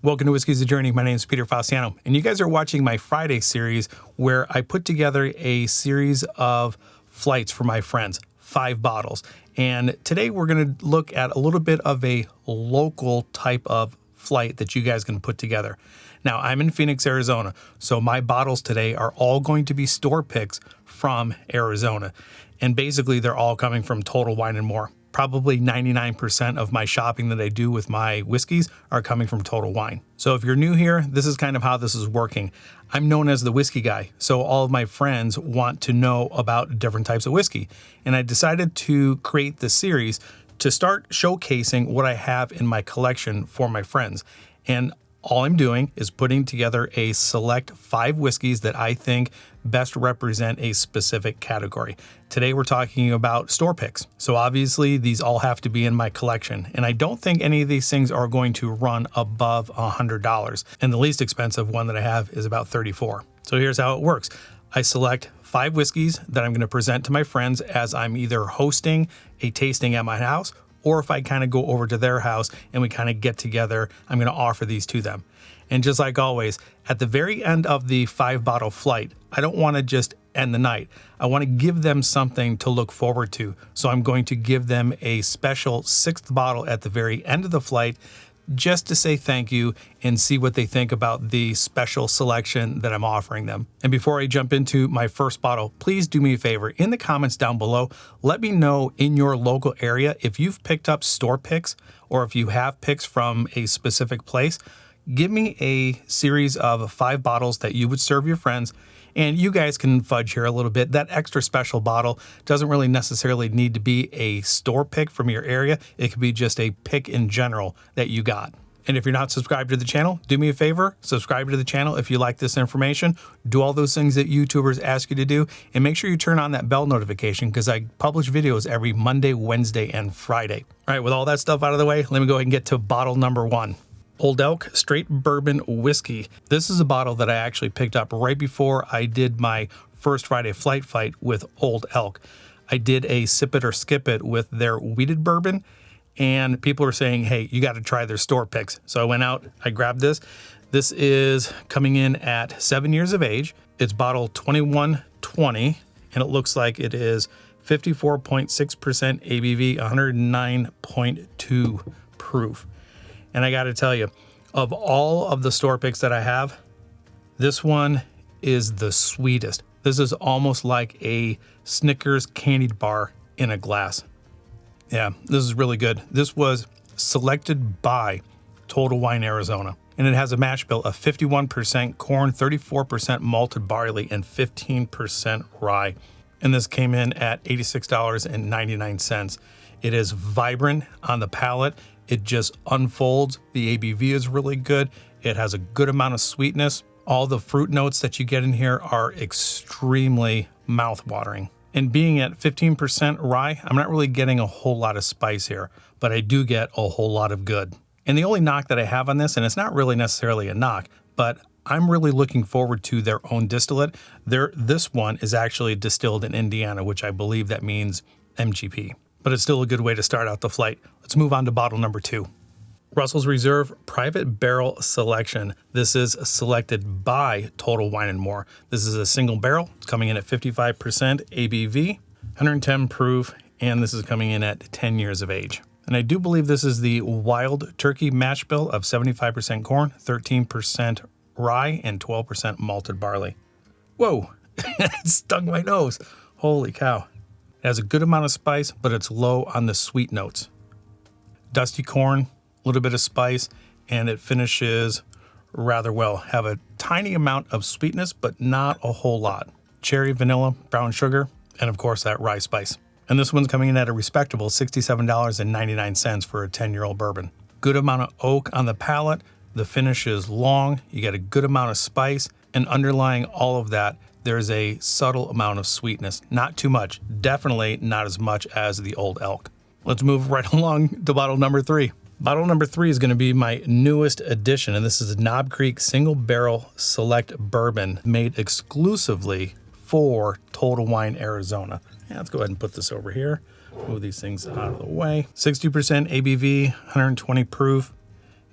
Welcome to Whiskey's a Journey. My name is Peter Faciano, and you guys are watching my Friday series where I put together a series of flights for my friends, 5 bottles. And today we're going to look at a little bit of a local type of flight that you guys can put together. Now, I'm in Phoenix, Arizona, so my bottles today are all going to be store picks from Arizona. And basically, they're all coming from Total Wine & More. Probably 99% of my shopping that I do with my whiskeys are coming from Total Wine. So if you're new here, this is kind of how this is working. I'm known as the whiskey guy, so all of my friends want to know about different types of whiskey. And I decided to create this series to start showcasing what I have in my collection for my friends. And all I'm doing is putting together a select 5 whiskeys that I think best represent a specific category. Today we're talking about store picks. So obviously these all have to be in my collection. And I don't think any of these things are going to run above $100. And the least expensive one that I have is about $34. So here's how it works. I select 5 whiskeys that I'm going to present to my friends as I'm either hosting a tasting at my house, or if I kind of go over to their house and we kind of get together, I'm going to offer these to them. And just like always, at the very end of the 5-bottle flight, I don't want to just end the night. I want to give them something to look forward to. So I'm going to give them a special 6th bottle at the very end of the flight just to say thank you and see what they think about the special selection that I'm offering them. And before I jump into my first bottle, please do me a favor. In the comments down below, let me know in your local area if you've picked up store picks or if you have picks from a specific place. Give me a series of 5 bottles that you would serve your friends. And you guys can fudge here a little bit. That extra special bottle doesn't really necessarily need to be a store pick from your area. It could be just a pick in general that you got. And if you're not subscribed to the channel, do me a favor, subscribe to the channel if you like this information. Do all those things that YouTubers ask you to do. And make sure you turn on that bell notification because I publish videos every Monday, Wednesday, and Friday. All right, with all that stuff out of the way, let me go ahead and get to bottle number 1. Old Elk Straight Bourbon Whiskey. This is a bottle that I actually picked up right before I did my first Friday flight fight with Old Elk. I did a sip it or skip it with their wheated bourbon, and people were saying, hey, you got to try their store picks. So I went out, I grabbed this. This is coming in at 7 years of age. It's bottle 2120, and it looks like it is 54.6% ABV, 109.2 proof. And I got to tell you, of all of the store picks that I have, this one is the sweetest. This is almost like a Snickers candied bar in a glass. Yeah, this is really good. This was selected by Total Wine Arizona. And it has a mash bill of 51% corn, 34% malted barley, and 15% rye. And this came in at $86.99. It is vibrant on the palate. It just unfolds. The ABV is really good. It has a good amount of sweetness. All the fruit notes that you get in here are extremely mouth-watering. And being at 15% rye, I'm not really getting a whole lot of spice here, but I do get a whole lot of good. And the only knock that I have on this, and it's not really necessarily a knock, but I'm really looking forward to their own distillate. This one is actually distilled in Indiana, which I believe that means MGP. But it's still a good way to start out the flight. Let's move on to bottle number 2. Russell's Reserve Private Barrel Selection. This is selected by Total Wine & More. This is a single barrel. It's coming in at 55% ABV, 110 proof, and this is coming in at 10 years of age. And I do believe this is the Wild Turkey mash bill of 75% corn, 13% rye, and 12% malted barley. Whoa, it stung my nose. Holy cow. It has a good amount of spice, but it's low on the sweet notes. Dusty corn, a little bit of spice, and it finishes rather well. Have a tiny amount of sweetness, but not a whole lot. Cherry, vanilla, brown sugar, and of course that rye spice. And this one's coming in at a respectable $67.99 for a 10-year-old bourbon. Good amount of oak on the palate. The finish is long. You get a good amount of spice, and underlying all of that, there's a subtle amount of sweetness. Not too much. Definitely not as much as the Old Elk. Let's move right along to bottle number 3. Bottle number 3 is going to be my newest addition, and this is a Knob Creek Single Barrel Select Bourbon made exclusively for Total Wine Arizona. Yeah, let's go ahead and put this over here. Move these things out of the way. 60% ABV, 120 proof,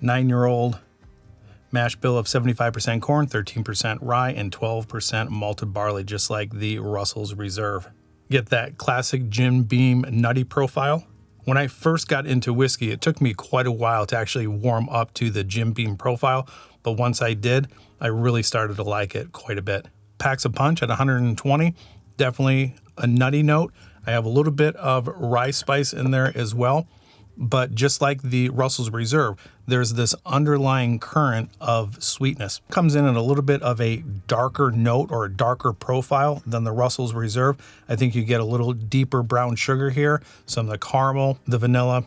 9-year-old. Mash bill of 75% corn, 13% rye, and 12% malted barley, just like the Russell's Reserve. Get that classic Jim Beam nutty profile. When I first got into whiskey, it took me quite a while to actually warm up to the Jim Beam profile, but once I did, I really started to like it quite a bit. Packs a punch at 120, definitely a nutty note. I have a little bit of rye spice in there as well. But just like the Russell's Reserve, there's this underlying current of sweetness. Comes in at a little bit of a darker note or a darker profile than the Russell's Reserve. I think you get a little deeper brown sugar here, some of the caramel, the vanilla,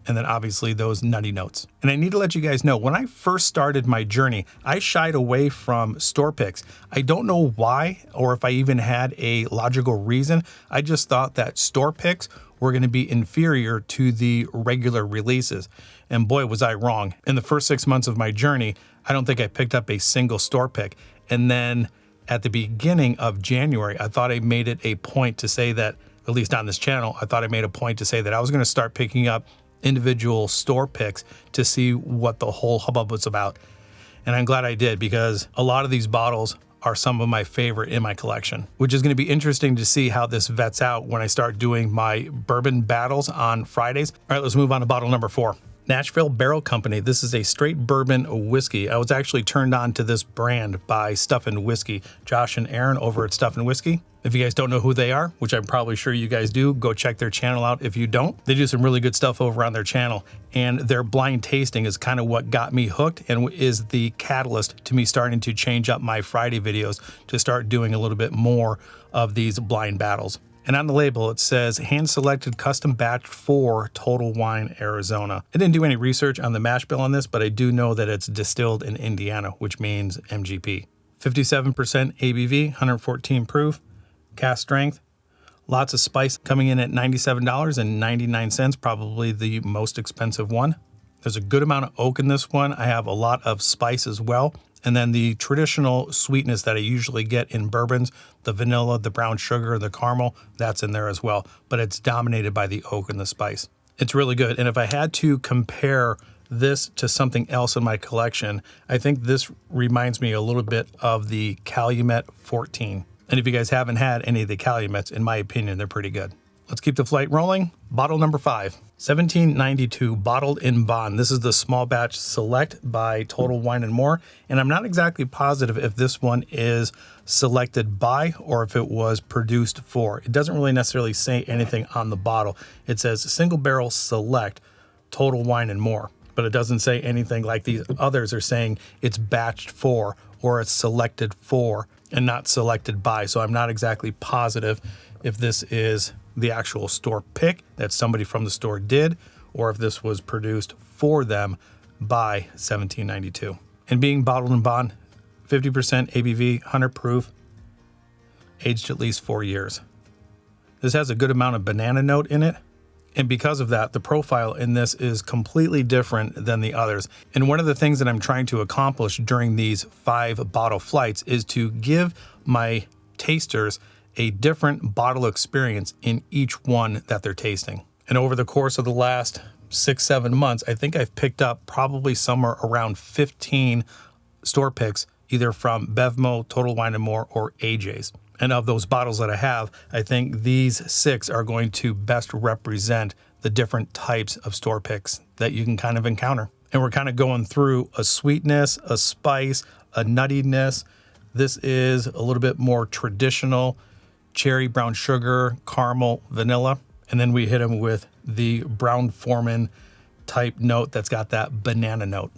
and then obviously those nutty notes. And I need to let you guys know, when I first started my journey, I shied away from store picks. I don't know why, or if I even had a logical reason. I just thought that store picks were going to be inferior to the regular releases. And boy, was I wrong. In the first 6 months of my journey, I don't think I picked up a single store pick. And then at the beginning of January, I thought I made it a point to say that, at least on this channel, I thought I made a point to say that I was going to start picking up individual store picks to see what the whole hubbub was about. And I'm glad I did, because a lot of these bottles are some of my favorite in my collection, which is going to be interesting to see how this vets out when I start doing my bourbon battles on Fridays. All right, let's move on to bottle number 4. Nashville Barrel Company. This is a straight bourbon whiskey. I was actually turned on to this brand by Stuffin' Whiskey, Josh and Aaron over at Stuffin' Whiskey. If you guys don't know who they are, which I'm probably sure you guys do, go check their channel out if you don't. They do some really good stuff over on their channel, and their blind tasting is kind of what got me hooked and is the catalyst to me starting to change up my Friday videos to start doing a little bit more of these blind battles. And on the label, it says hand-selected custom batch for Total Wine, Arizona. I didn't do any research on the mash bill on this, but I do know that it's distilled in Indiana, which means MGP. 57% ABV, 114 proof. Cask strength, lots of spice, coming in at $97.99, probably the most expensive one. There's a good amount of oak in this one. I have a lot of spice as well. And then the traditional sweetness that I usually get in bourbons, the vanilla, the brown sugar, the caramel, that's in there as well. But it's dominated by the oak and the spice. It's really good. And if I had to compare this to something else in my collection, I think this reminds me a little bit of the Calumet 14. And if you guys haven't had any of the Calumets, in my opinion, they're pretty good. Let's keep the flight rolling. Bottle number 5, 1792 Bottled in Bond. This is the small batch select by Total Wine & More. And I'm not exactly positive if this one is selected by or if it was produced for. It doesn't really necessarily say anything on the bottle. It says single barrel select Total Wine & More. But it doesn't say anything like these others are saying it's batched for or it's selected for and not selected by. So I'm not exactly positive if this is the actual store pick that somebody from the store did, or if this was produced for them by 1792. And being bottled in bond, 50% ABV, 100 proof, aged at least 4 years. This has a good amount of banana note in it. And because of that, the profile in this is completely different than the others. And one of the things that I'm trying to accomplish during these 5 bottle flights is to give my tasters a different bottle experience in each one that they're tasting. And over the course of the last 6-7 months, I think I've picked up probably somewhere around 15 store picks, either from Bevmo, Total Wine & More, or AJ's. And of those bottles that I have, I think these 6 are going to best represent the different types of store picks that you can kind of encounter. And we're kind of going through a sweetness, a spice, a nuttiness. This is a little bit more traditional, cherry, brown sugar, caramel, vanilla. And then we hit them with the Brown-Forman type note that's got that banana note.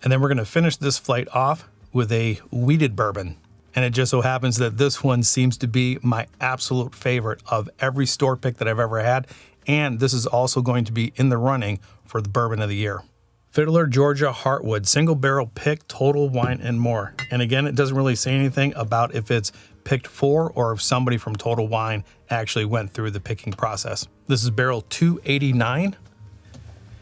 And then we're going to finish this flight off with a wheated bourbon. And it just so happens that this one seems to be my absolute favorite of every store pick that I've ever had. And this is also going to be in the running for the Bourbon of the Year. Fiddler Georgia Heartwood, single barrel pick, Total Wine & More. And again, it doesn't really say anything about if it's picked for or if somebody from Total Wine actually went through the picking process. This is barrel 289.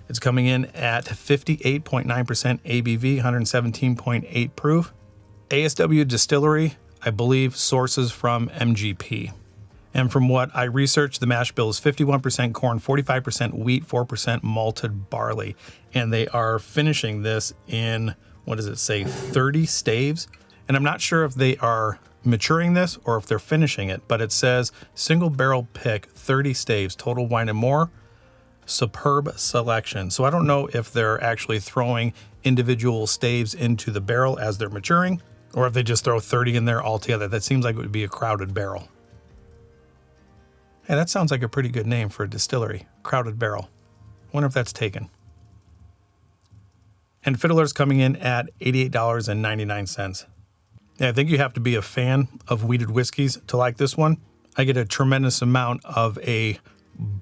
It's coming in at 58.9% ABV, 117.8 proof. ASW Distillery, I believe, sources from MGP. And from what I researched, the mash bill is 51% corn, 45% wheat, 4% malted barley. And they are finishing this in what does it say, 30 staves. And I'm not sure if they are maturing this or if they're finishing it, but it says single barrel pick, 30 staves, total wine and more, superb selection. So I don't know if they're actually throwing individual staves into the barrel as they're maturing, or if they just throw 30 in there altogether. That seems like it would be a crowded barrel. Hey, that sounds like a pretty good name for a distillery, Crowded Barrel. Wonder if that's taken. And Fiddler's coming in at $88.99. Yeah, I think you have to be a fan of wheated whiskeys to like this one. I get a tremendous amount of a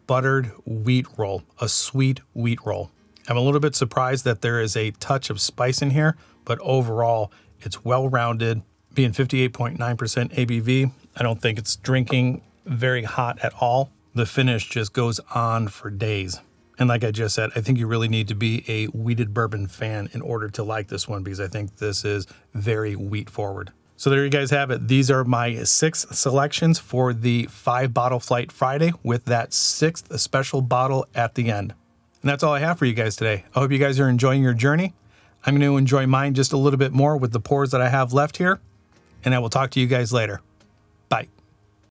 buttered wheat roll, a sweet wheat roll. I'm a little bit surprised that there is a touch of spice in here, but overall, it's well-rounded. Being 58.9% ABV, I don't think it's drinking very hot at all. The finish just goes on for days. And like I just said, I think you really need to be a wheated bourbon fan in order to like this one, because I think this is very wheat forward. So there you guys have it. These are my 6 selections for the 5-bottle flight Friday, with that 6th special bottle at the end. And that's all I have for you guys today. I hope you guys are enjoying your journey. I'm going to enjoy mine just a little bit more with the pours that I have left here. And I will talk to you guys later.